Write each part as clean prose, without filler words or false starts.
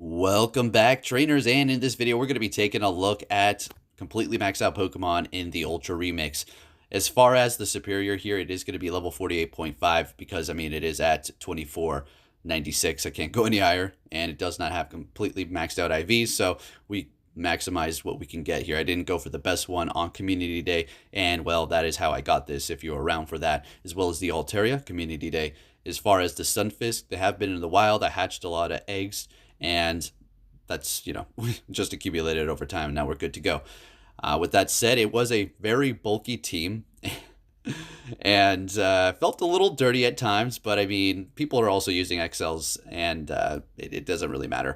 Welcome back, trainers, and in this video we're going to be taking a look at completely maxed out Pokemon in the Ultra Remix. As far as the Serperior here, it is going to be level 48.5 because, I mean, it is at 2496. I can't go any higher, and it does not have completely maxed out IVs, so we maximized what we can get here. I didn't go for the best one on Community Day, and, well, that is how I got this, if you're around for that, as well as the Altaria Community Day. As far as the Stunfisk, they have been in the wild. I hatched a lot of eggs, and that's, just accumulated over time, and now we're good to go. With that said, it was a very bulky team and felt a little dirty at times, but I mean, people are also using XLs, and it doesn't really matter.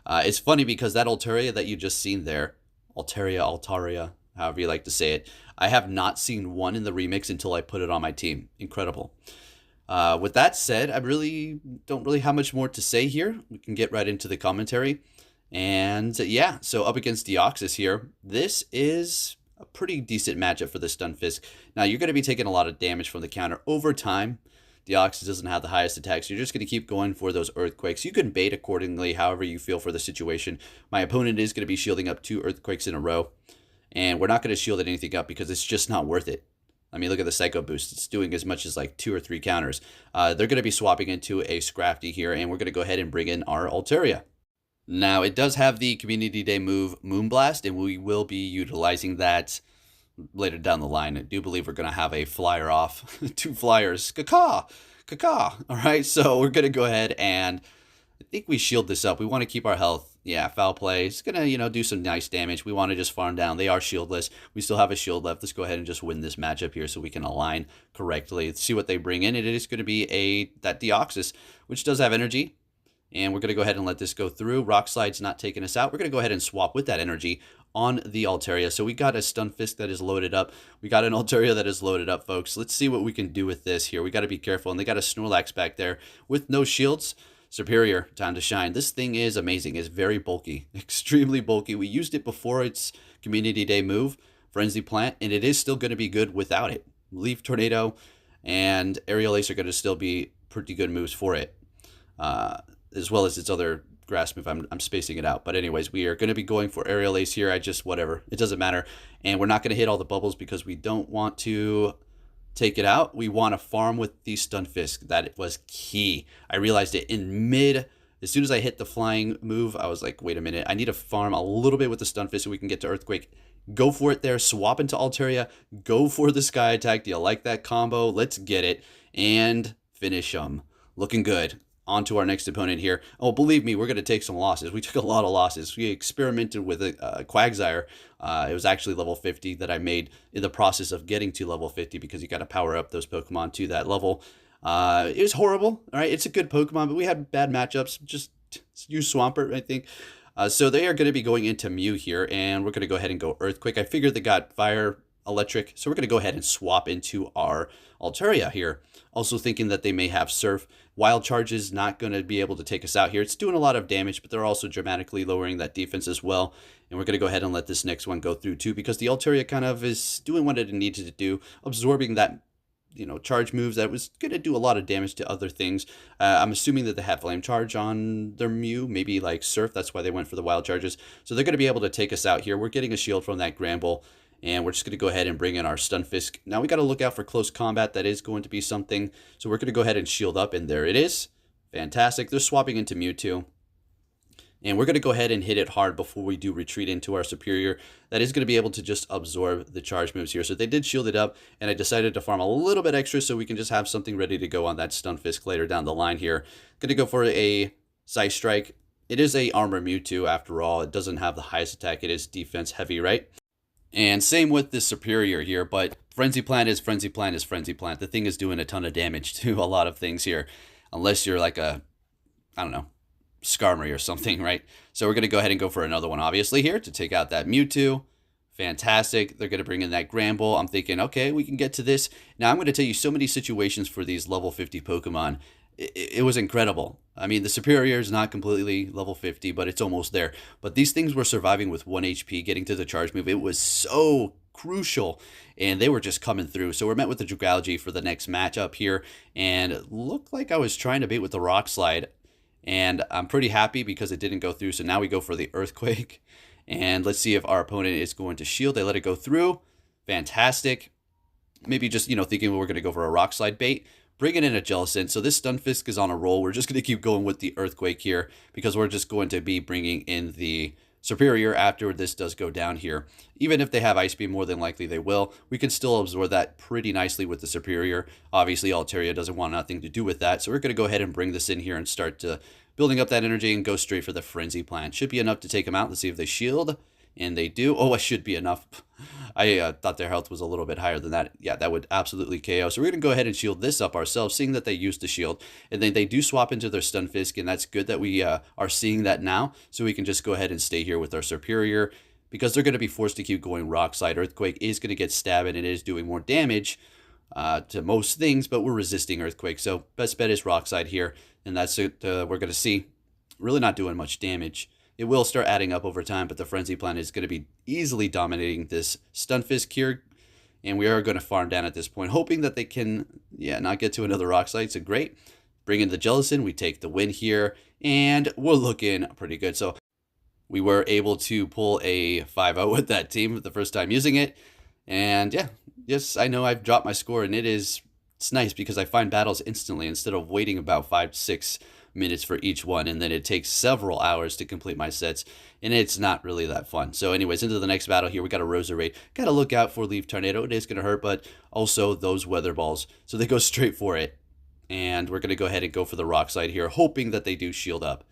It's funny because that Altaria that you just seen there, Altaria, however you like to say it, I have not seen one in the remix until I put it on my team. Incredible. With that said, I don't really have much more to say here. We can get right into the commentary. And yeah, so up against Deoxys here, this is a pretty decent matchup for the Stunfisk. Now, you're going to be taking a lot of damage from the counter over time. Deoxys doesn't have the highest attacks. You're just going to keep going for those Earthquakes. You can bait accordingly, however you feel for the situation. My opponent is going to be shielding up 2 Earthquakes in a row. And we're not going to shield anything up because it's just not worth it. I mean, look at the Psycho Boost. It's doing as much as like 2 or 3 counters. They're going to be swapping into a Scrafty here, and we're going to go ahead and bring in our Altaria. Now, it does have the Community Day move Moonblast, and we will be utilizing that later down the line. I do believe we're going to have a flyer off. 2 flyers. Caw-caw! Caw-caw! All right, so we're going to go ahead and I think we shield this up. We want to keep our health. Yeah, Foul Play. It's going to, do some nice damage. We want to just farm down. They are shieldless. We still have a shield left. Let's go ahead and just win this matchup here so we can align correctly. Let's see what they bring in. It is going to be that Deoxys, which does have energy. And we're going to go ahead and let this go through. Rock Slide's not taking us out. We're going to go ahead and swap with that energy on the Altaria. So we got a Stunfisk that is loaded up. We got an Altaria that is loaded up, folks. Let's see what we can do with this here. We got to be careful. And they got a Snorlax back there with no shields. Serperior, time to shine. This thing is amazing. It's very bulky, extremely bulky. We used it before its Community Day move, Frenzy Plant, and it is still going to be good without it. Leaf Tornado and Aerial Ace are going to still be pretty good moves for it, as well as its other grass move. I'm spacing it out. But anyways, we are going to be going for Aerial Ace here. Whatever. It doesn't matter. And we're not going to hit all the bubbles because we don't want to take it out. We want to farm with the Stunfisk. That was key. I realized it in as soon as I hit the flying move, I was like, wait a minute, I need to farm a little bit with the Stunfisk so we can get to Earthquake. Go for it there, swap into Altaria, go for the Sky Attack. Do you like that combo? Let's get it and finish them. Looking good. On to our next opponent here. Oh, believe me, we're going to take some losses. We took a lot of losses. We experimented with a Quagsire. It was actually level 50 that I made in the process of getting to level 50 because you got to power up those Pokemon to that level. It was horrible. All right, it's a good Pokemon, but we had bad matchups. Just use Swampert, I think. So they are going to be going into Mew here, and we're going to go ahead and go Earthquake. I figured they got Fire, Electric, so we're going to go ahead and swap into our Altaria here. Also thinking that they may have Surf. Wild Charge is not going to be able to take us out here. It's doing a lot of damage, but they're also dramatically lowering that defense as well. And we're going to go ahead and let this next one go through too, because the Altaria kind of is doing what it needed to do, absorbing that, charge moves that was going to do a lot of damage to other things. I'm assuming that they have Flame Charge on their Mew, maybe like Surf. That's why they went for the Wild Charges. So they're going to be able to take us out here. We're getting a shield from that Gramble. And we're just going to go ahead and bring in our Stunfisk. Now, we got to look out for close combat. That is going to be something. So we're going to go ahead and shield up. And there it is. Fantastic. They're swapping into Mewtwo. And we're going to go ahead and hit it hard before we do retreat into our Serperior. That is going to be able to just absorb the charge moves here. So they did shield it up. And I decided to farm a little bit extra so we can just have something ready to go on that Stunfisk later down the line here. Going to go for a Psy Strike. It is a Armor Mewtwo after all. It doesn't have the highest attack. It is defense heavy, right? And same with the Serperior here, but Frenzy Plant is Frenzy Plant is Frenzy Plant. The thing is doing a ton of damage to a lot of things here, unless you're like I don't know, Skarmory or something, right? So we're going to go ahead and go for another one, obviously, here to take out that Mewtwo. Fantastic. They're going to bring in that Gramble. I'm thinking, okay, we can get to this. Now, I'm going to tell you so many situations for these level 50 Pokemon. It was incredible. I mean, the Serperior is not completely level 50, but it's almost there. But these things were surviving with 1 HP, getting to the charge move. It was so crucial, and they were just coming through. So we're met with the Dragalge for the next matchup here, and it looked like I was trying to bait with the Rock Slide, And I'm pretty happy because it didn't go through. So now we go for the Earthquake. And let's see if our opponent is going to shield. They let it go through. Fantastic. Maybe just, thinking we're going to go for a Rock Slide bait. Bringing in a Jellicent. So this Stunfisk is on a roll. We're just going to keep going with the Earthquake here because we're just going to be bringing in the Serperior after this does go down here. Even if they have Ice Beam, more than likely they will. We can still absorb that pretty nicely with the Serperior. Obviously, Altaria doesn't want nothing to do with that. So we're going to go ahead and bring this in here and start building up that energy and go straight for the Frenzy Plant. Should be enough to take them out. Let's see if they shield. And they do. Oh, it should be enough. I thought their health was a little bit higher than that. Yeah, that would absolutely KO. So we're going to go ahead and shield this up ourselves, seeing that they used the shield. And then they do swap into their Stunfisk, and that's good that we are seeing that now. So we can just go ahead and stay here with our Serperior, because they're going to be forced to keep going Rock Slide. Earthquake is going to get stabbed, and it is doing more damage to most things, but we're resisting Earthquake. So best bet is Rock Slide here, and that's it. We're going to see really not doing much damage. It will start adding up over time, but the Frenzy Plant is going to be easily dominating this Stunfisk here. And we are going to farm down at this point, hoping that they can, not get to another Rock Slide. So great. Bring in the Jellicent. We take the win here, and we're looking pretty good. So we were able to pull a 5-0 with that team the first time using it. And yes, I know I've dropped my score, and it's nice because I find battles instantly instead of waiting about 5 to 6 minutes for each one, and then it takes several hours to complete my sets, and it's not really that fun. So anyways, into the next battle here, we got a Roserade. Got to look out for Leaf Tornado. It is going to hurt, but also those Weather Balls. So they go straight for it, and we're going to go ahead and go for the Rock Slide here, hoping that they do shield up.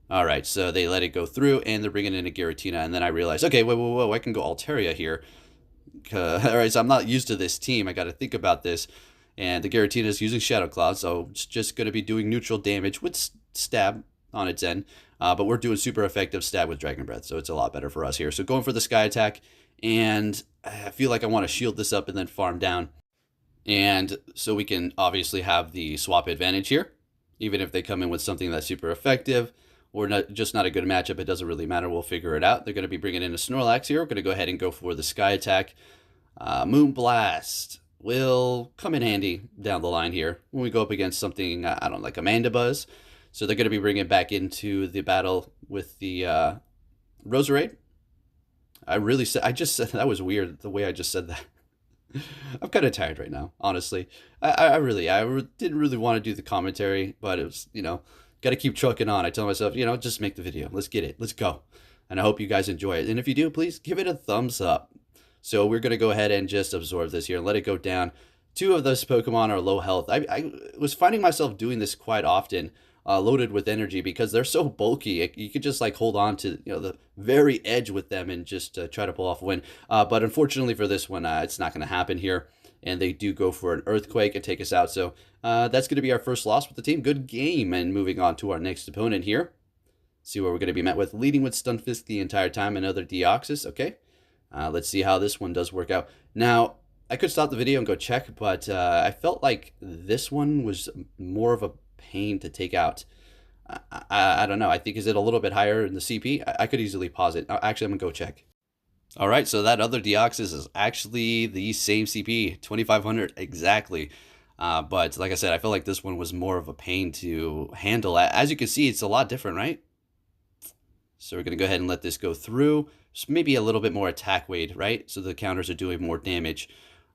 All right, so they let it go through, and they're bringing in a Giratina, and then I realized, okay, whoa, I can go Altaria here. All right, so I'm not used to this team. I got to think about this. And the Giratina is using Shadow Claw, so it's just going to be doing neutral damage with Stab on its end. But we're doing super effective Stab with Dragon Breath, so it's a lot better for us here. So going for the Sky Attack, and I feel like I want to shield this up and then farm down. And so we can obviously have the swap advantage here, even if they come in with something that's super effective or just not a good matchup. It doesn't really matter. We'll figure it out. They're going to be bringing in a Snorlax here. We're going to go ahead and go for the Sky Attack. Moonblast will come in handy down the line here when we go up against something, I don't know, like a Mandibuzz. So they're going to be bringing it back into the battle with the Roserade. I just said, that was weird, the way I just said that. I'm kind of tired right now, honestly. I didn't really want to do the commentary, but it was, got to keep trucking on. I tell myself, just make the video. Let's get it. Let's go. And I hope you guys enjoy it. And if you do, please give it a thumbs up. So we're going to go ahead and just absorb this here and let it go down. 2 of those Pokemon are low health. I was finding myself doing this quite often, loaded with energy, because they're so bulky. You could just hold on to the very edge with them and just try to pull off a win. But unfortunately for this one, it's not going to happen here. And they do go for an Earthquake and take us out. So that's going to be our first loss with the team. Good game. And moving on to our next opponent here. See what we're going to be met with. Leading with Stunfisk the entire time. Another Deoxys. Okay. Let's see how this one does work out. Now, I could stop the video and go check, but I felt like this one was more of a pain to take out. I don't know. I think, is it a little bit higher in the CP? I could easily pause it. Actually, I'm going to go check. All right, so that other Deoxys is actually the same CP, 2,500 exactly. But like I said, I feel like this one was more of a pain to handle. As you can see, it's a lot different, right? So we're going to go ahead and let this go through. Just maybe a little bit more attack weight, right? So the counters are doing more damage.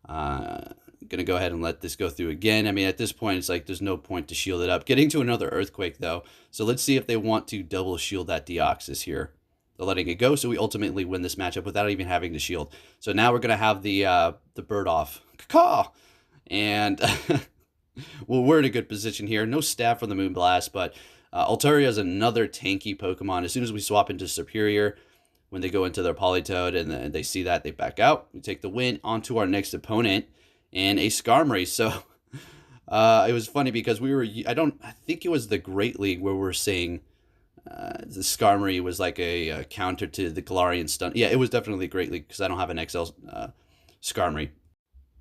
Going to go ahead and let this go through again. I mean, at this point, it's like there's no point to shield it up. Getting to another Earthquake, though. So let's see if they want to double shield that Deoxys here. They're letting it go, so we ultimately win this matchup without even having to shield. So now we're going to have the bird off. Caw! And well, we're in a good position here. No stab from the Moonblast, but Altaria is another tanky Pokemon. As soon as we swap into Serperior, when they go into their Politoed and they see that, they back out. We take the win onto our next opponent and a Skarmory. So it was funny because I think it was the Great League where we're saying the Skarmory was like a counter to the Galarian Stun. Yeah, it was definitely Great League because I don't have an XL Skarmory.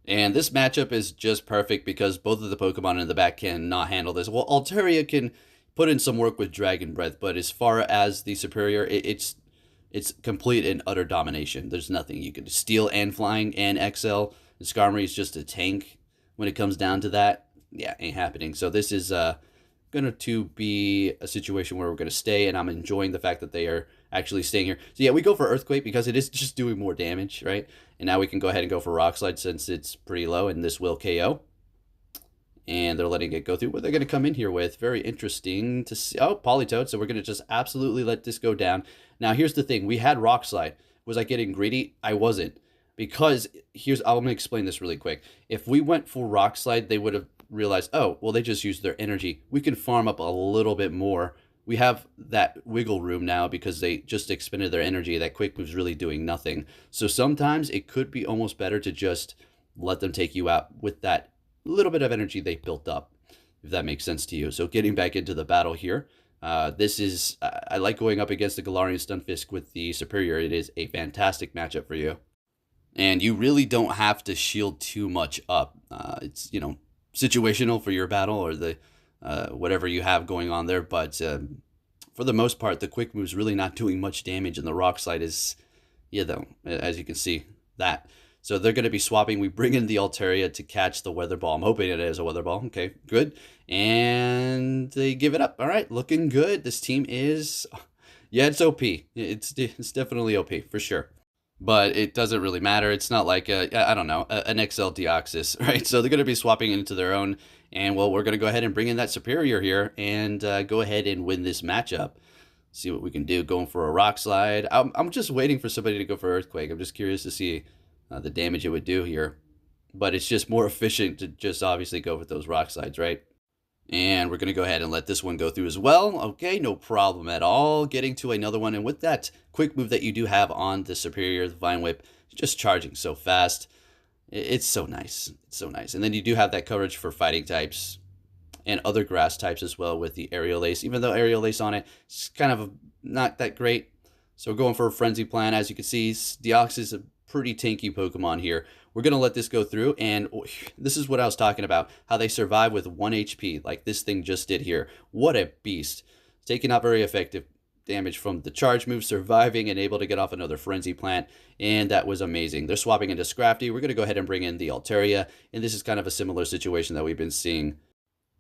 And this matchup is just perfect because both of the Pokemon in the back cannot handle this. Well, Altaria can put in some work with Dragon Breath, but as far as the Serperior, it's complete and utter domination. There's nothing you can do. Steel and Flying and XL. The Skarmory is just a tank when it comes down to that. Yeah, ain't happening. So this is going going to be a situation where we're going to stay, and I'm enjoying the fact that they are actually staying here. So yeah, we go for Earthquake because it is just doing more damage, right? And now we can go ahead and go for Rock Slide since it's pretty low, and this will KO. And they're letting it go through. What they're going to come in here with, very interesting to see. Oh, Politoed. So we're going to just absolutely let this go down. Now, here's the thing. We had Rock Slide. Was I getting greedy? I wasn't. Because I'm going to explain this really quick. If we went for Rock Slide, they would have realized, oh, well, they just used their energy. We can farm up a little bit more. We have that wiggle room now because they just expended their energy. That quick move's really doing nothing. So sometimes it could be almost better to just let them take you out with that little bit of energy they built up, if that makes sense to you. So getting back into the battle here, this is, I like going up against the Galarian Stunfisk with the Serperior. It is a fantastic matchup for you. And you really don't have to shield too much up. It's, you know, situational for your battle or the whatever you have going on there. But for the most part, the quick move's really not doing much damage. And the Rock Slide is, yeah, though, as you can see, that. So they're going to be swapping. We bring in the Altaria to catch the Weather Ball. I'm hoping it is a Weather Ball. Okay, good. And they give it up. All right, looking good. This team is, yeah, it's OP. It's definitely OP for sure. But it doesn't really matter. It's not like, I don't know, an XL Deoxys, right? So they're going to be swapping into their own. And, well, we're going to go ahead and bring in that Serperior here and go ahead and win this matchup. See what we can do. Going for a Rock Slide. I'm just waiting for somebody to go for Earthquake. I'm just curious to see the damage it would do here. But it's just more efficient to just obviously go with those Rock Slides, right? And we're going to go ahead and let this one go through as well. Okay, no problem at all. Getting to another one. And with that quick move that you do have on the Serperior, the Vine Whip, just charging so fast. It's so nice. It's so nice. And then you do have that coverage for fighting types and other grass types as well with the Aerial Ace. Even though Aerial Ace on it, it's kind of not that great. So we're going for a Frenzy Plan. As you can see, Deoxys is a pretty tanky Pokemon here. We're going to let this go through, and this is what I was talking about, how they survive with 1 HP, like this thing just did here. What a beast. Taking out very effective damage from the charge move, surviving, and able to get off another Frenzy Plant, and that was amazing. They're swapping into Scrafty. We're going to go ahead and bring in the Altaria, and this is kind of a similar situation that we've been seeing.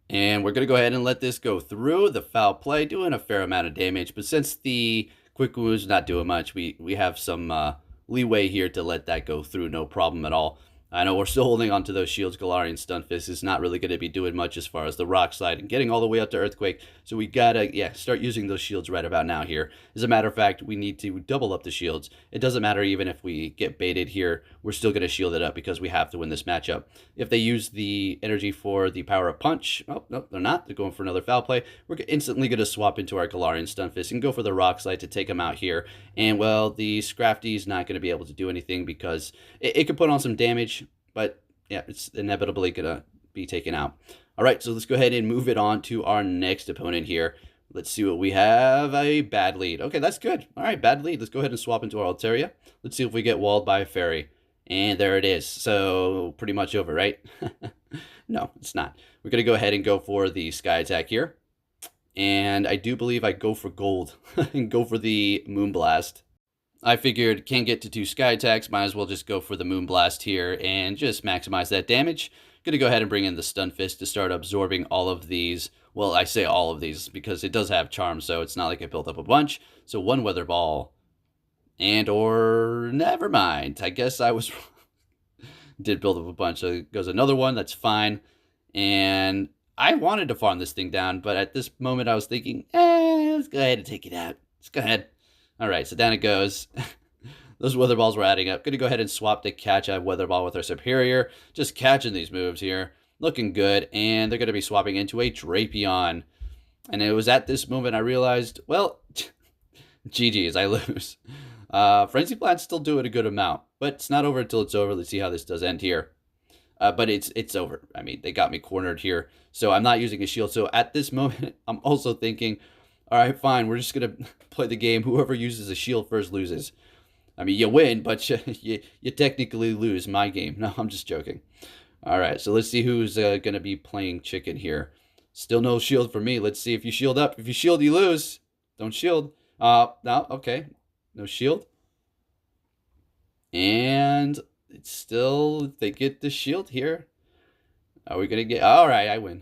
And we're going to go ahead and let this go through. The foul play, doing a fair amount of damage, but since the quick move's not doing much, we have some leeway here to let that go through, no problem at all. I know we're still holding on to those shields. Galarian Stunfisk is not really going to be doing much as far as the Rock Slide and getting all the way up to Earthquake. So we gotta, yeah, start using those shields right about now here. As a matter of fact, we need to double up the shields. It doesn't matter even if we get baited here. We're still going to shield it up because we have to win this matchup. If they use the energy for the Power Up Punch, oh, no, they're not. They're going for another foul play. We're instantly going to swap into our Galarian Stunfisk and go for the Rock Slide to take them out here. And, well, the Scrafty is not going to be able to do anything because it could put on some damage. But, yeah, it's inevitably going to be taken out. All right, so let's go ahead and move it on to our next opponent here. Let's see what we have. A bad lead. Okay, that's good. All right, bad lead. Let's go ahead and swap into our Altaria. Let's see if we get walled by a fairy. And there it is. So, pretty much over, right? No, it's not. We're going to go ahead and go for the Sky Attack here. And I do believe I go for gold and go for the Moonblast. I figured can't get to 2 Sky Attacks, might as well just go for the Moonblast here and just maximize that damage. Gonna go ahead and bring in the Stunfisk to start absorbing all of these. Well, I say all of these because it does have Charm, so it's not like it built up a bunch. So 1 Weather Ball. And or never mind. I guess I was did build up a bunch. So it goes another one, that's fine. And I wanted to farm this thing down, but at this moment I was thinking, let's go ahead and take it out. Let's go ahead. All right, so down it goes. Those Weather Balls were adding up. Going to go ahead and swap to catch a Weather Ball with our Serperior. Just catching these moves here. Looking good. And they're going to be swapping into a Drapion. And it was at this moment I realized, well, GG's, I lose. Frenzy Plant's still doing a good amount. But it's not over until it's over. Let's see how this does end here. But it's over. I mean, they got me cornered here. So I'm not using a shield. So at this moment, I'm also thinking, all right, fine. We're just going to play the game. Whoever uses a shield first loses. I mean, you win, but you technically lose my game. No, I'm just joking. All right, so let's see who's going to be playing chicken here. Still no shield for me. Let's see if you shield up. If you shield, you lose. Don't shield. No, okay. No shield. And it's still, they get the shield here. Are we going to get, all right, I win.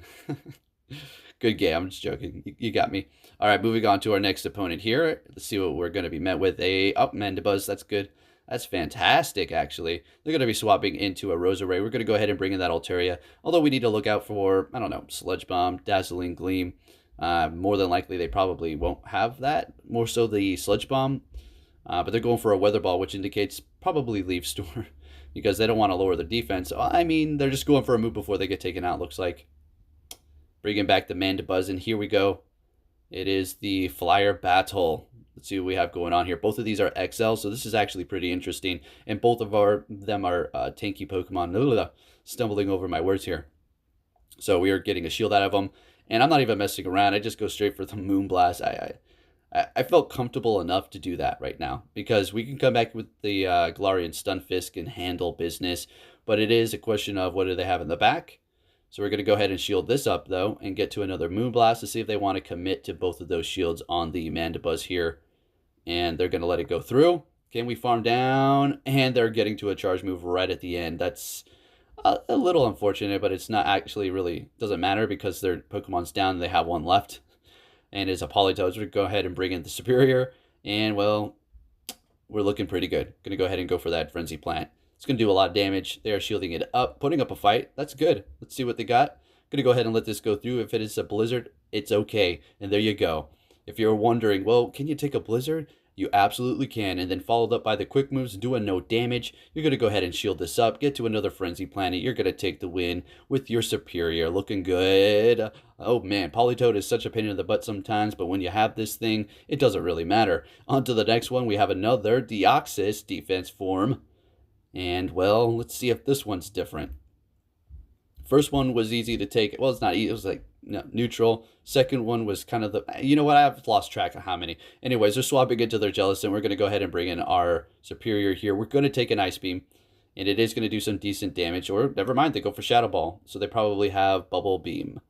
Good game. I'm just joking. You got me. All right, moving on to our next opponent here. Let's see what we're going to be met with. Mandibuzz. That's good. That's fantastic, actually. They're going to be swapping into a Roserade. We're going to go ahead and bring in that Altaria. Although we need to look out for, I don't know, Sludge Bomb, Dazzling Gleam. More than likely, they probably won't have that. More so the Sludge Bomb. But they're going for a Weather Ball, which indicates probably Leaf Storm. Because they don't want to lower their defense. I mean, they're just going for a move before they get taken out, looks like. Bringing back the Mandibuzz, and here we go. It is the Flyer Battle. Let's see what we have going on here. Both of these are XL, so this is actually pretty interesting. And both of them are tanky Pokemon. Stumbling over my words here. So we are getting a shield out of them. And I'm not even messing around. I just go straight for the Moonblast. I felt comfortable enough to do that right now, because we can come back with the Galarian Stunfisk and handle business, but it is a question of what do they have in the back. So we're going to go ahead and shield this up, though, and get to another Moonblast to see if they want to commit to both of those shields on the Mandibuzz here, and they're going to let it go through. Can we farm down? And they're getting to a charge move right at the end. That's a little unfortunate, but it's not actually really, doesn't matter because their Pokemon's down and they have one left. And it's a Politoed. We're going to go ahead and bring in the Serperior. And, well, we're looking pretty good. Going to go ahead and go for that Frenzy Plant. It's going to do a lot of damage. They are shielding it up, putting up a fight. That's good. Let's see what they got. Going to go ahead and let this go through. If it is a Blizzard, it's okay. And there you go. If you're wondering, well, can you take a Blizzard? You absolutely can. And then followed up by the quick moves, doing no damage. You're going to go ahead and shield this up. Get to another Frenzy Planet. You're going to take the win with your Serperior. Looking good. Oh, man. Politoed is such a pain in the butt sometimes. But when you have this thing, it doesn't really matter. On to the next one. We have another Deoxys defense form. And, well, let's see if this one's different. First one was easy to take. Well, it's not easy. It was like neutral. Second one was kind of the, you know what, I've lost track of how many. Anyways, they're swapping into their Jellicent. We're going to go ahead and bring in our Serperior here. We're going to take an Ice Beam, and it is going to do some decent damage. Or, never mind, they go for Shadow Ball. So they probably have Bubble Beam,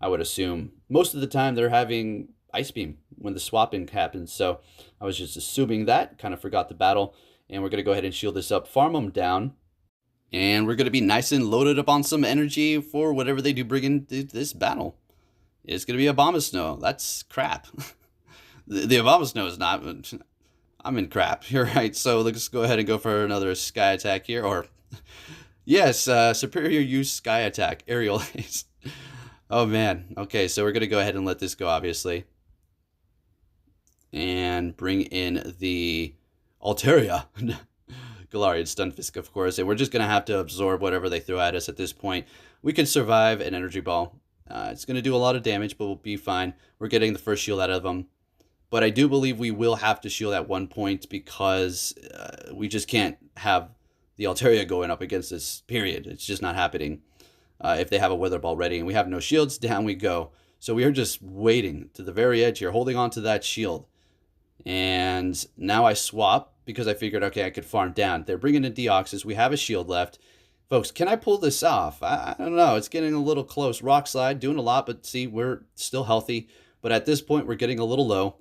I would assume. Most of the time, they're having Ice Beam when the swapping happens. So I was just assuming that. Kind of forgot the battle. And we're going to go ahead and shield this up, farm them down. And we're going to be nice and loaded up on some energy for whatever they do bring into this battle. It's going to be Abomasnow. That's crap. the Abomasnow is not. I'm in crap. You're right. So let's go ahead and go for another Sky Attack here. Or, yes, Serperior use Sky Attack. Aerial Ace. Oh, man. Okay, so we're going to go ahead and let this go, obviously. And bring in the Altaria. Galarian Stunfisk, of course, and we're just going to have to absorb whatever they throw at us at this point. We can survive an Energy Ball. It's going to do a lot of damage, but we'll be fine. We're getting the first shield out of them. But I do believe we will have to shield at one point because we just can't have the Altaria going up against this, period. It's just not happening if they have a Weather Ball ready. And we have no shields, down we go. So we are just waiting to the very edge here, holding on to that shield. And now I swap because I figured, okay, I could farm down. They're bringing in Deoxys. We have a shield left. Folks, can I pull this off? I don't know. It's getting a little close. Rock Slide, doing a lot, but see, we're still healthy. But at this point, we're getting a little low.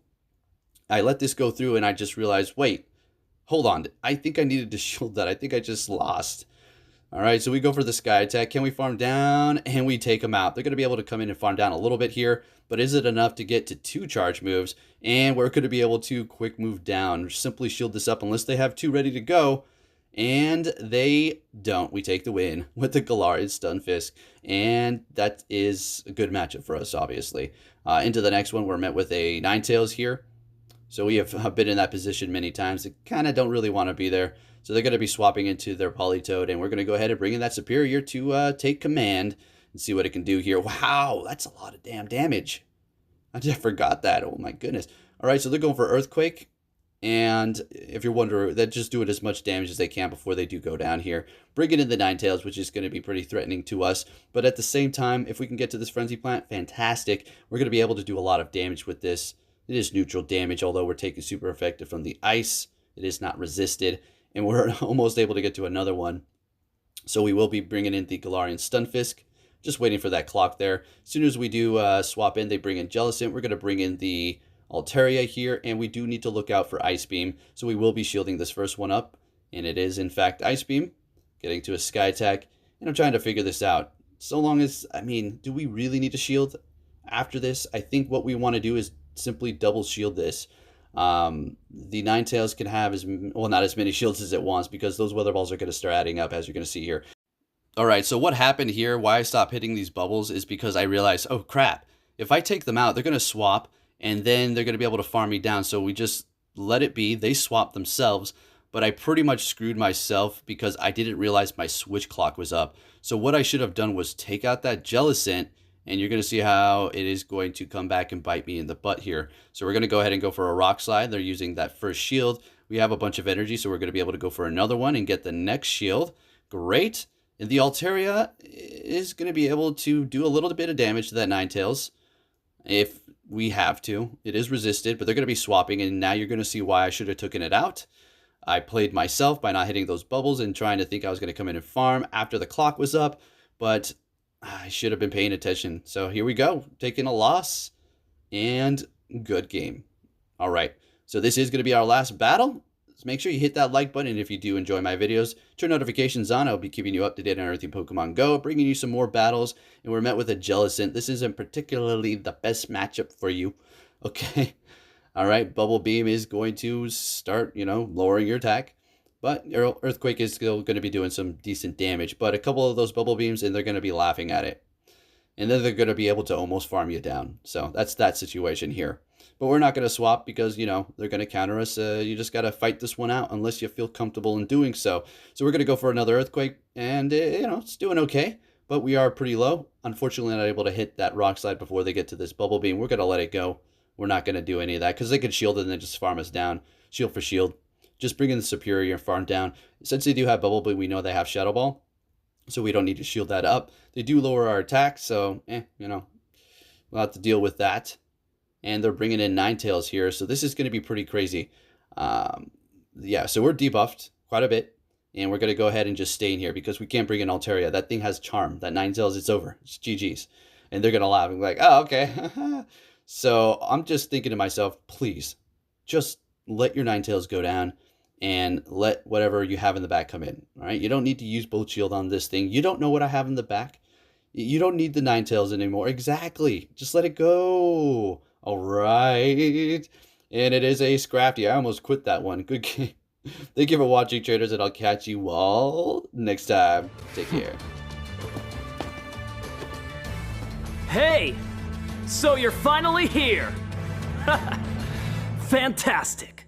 I let this go through, and I just realized, wait, hold on. I think I needed to shield that. I think I just lost. All right, so we go for the Sky Attack. Can we farm down? And we take them out. They're going to be able to come in and farm down a little bit here, but is it enough to get to 2 charge moves? And we're going to be able to quick move down. Simply shield this up unless they have 2 ready to go. And they don't. We take the win with the Galarian Stunfisk. And that is a good matchup for us, obviously. Into the next one, we're met with a Ninetales here. So we have been in that position many times. They kind of don't really want to be there. So they're going to be swapping into their Politoed, and we're going to go ahead and bring in that Serperior to take command and see what it can do here. Wow, that's a lot of damn damage. I just forgot that. Oh, my goodness. All right, so they're going for Earthquake, and if you're wondering, they're just doing as much damage as they can before they do go down here. Bringing in the Ninetales, which is going to be pretty threatening to us, but at the same time, if we can get to this Frenzy Plant, fantastic. We're going to be able to do a lot of damage with this. It is neutral damage, although we're taking super effective from the ice. It is not resisted. And we're almost able to get to another one. So we will be bringing in the Galarian Stunfisk. Just waiting for that clock there. As soon as we do swap in, they bring in Jellicent. We're going to bring in the Altaria here. And we do need to look out for Ice Beam. So we will be shielding this first one up. And it is, in fact, Ice Beam. Getting to a Sky Attack. And I'm trying to figure this out. So long as, I mean, do we really need to shield? after this, I think what we want to do is simply double shield this. The Ninetales can have not as many shields as it wants, because those weather balls are going to start adding up, as you're going to see here. All right, so what happened here, why I stopped hitting these bubbles, is because I realized, oh crap, if I take them out, they're going to swap, and then they're going to be able to farm me down. So we just let it be. They swap themselves, but I pretty much screwed myself because I didn't realize my switch clock was up. So what I should have done was take out that Jellicent, and you're going to see how it is going to come back and bite me in the butt here. So we're going to go ahead and go for a Rock Slide. They're using that first shield. We have a bunch of energy, so we're going to be able to go for another one and get the next shield. Great. And the Altaria is going to be able to do a little bit of damage to that Ninetales if we have to. It is resisted, but they're going to be swapping, and now you're going to see why I should have taken it out. I played myself by not hitting those bubbles and trying to think I was going to come in and farm after the clock was up, but I should have been paying attention. So here we go, taking a loss, and good game. All right, so this is going to be our last battle. So make sure you hit that like button if you do enjoy my videos. Turn notifications on. I'll be keeping you up to date on everything Pokemon Go, bringing you some more battles. And we're met with a Jellicent. This isn't particularly the best matchup for you. Okay. All right. Bubble Beam is going to start, lowering your attack. But Earthquake is still going to be doing some decent damage. But a couple of those Bubble Beams, and they're going to be laughing at it. And then they're going to be able to almost farm you down. So that's that situation here. But we're not going to swap because, they're going to counter us. You just got to fight this one out unless you feel comfortable in doing so. So we're going to go for another Earthquake. And, it's doing okay. But we are pretty low. Unfortunately, not able to hit that Rock Slide before they get to this Bubble Beam. We're going to let it go. We're not going to do any of that because they could shield it and then just farm us down. Shield for shield. Just bring in the Serperior and farm down. Since they do have Bubble Beam, we know they have Shadow Ball. So we don't need to shield that up. They do lower our attack. So, we'll have to deal with that. And they're bringing in Ninetales here, so this is going to be pretty crazy. Yeah, so we're debuffed quite a bit, and we're going to go ahead and just stay in here because we can't bring in Altaria. That thing has Charm. That Ninetales, it's over. It's GG's. And they're going to laugh and be like, oh, okay. So I'm just thinking to myself, please, just let your Ninetales go down and let whatever you have in the back come in. All right? You don't need to use Bolt Shield on this thing. You don't know what I have in the back. You don't need the Ninetales anymore. Exactly. Just let it go. All right, and it is a Scrafty. I almost quit that one. Good game. Thank you for watching, traders, and I'll catch you all next time. Take care. Hey, so you're finally here. Fantastic.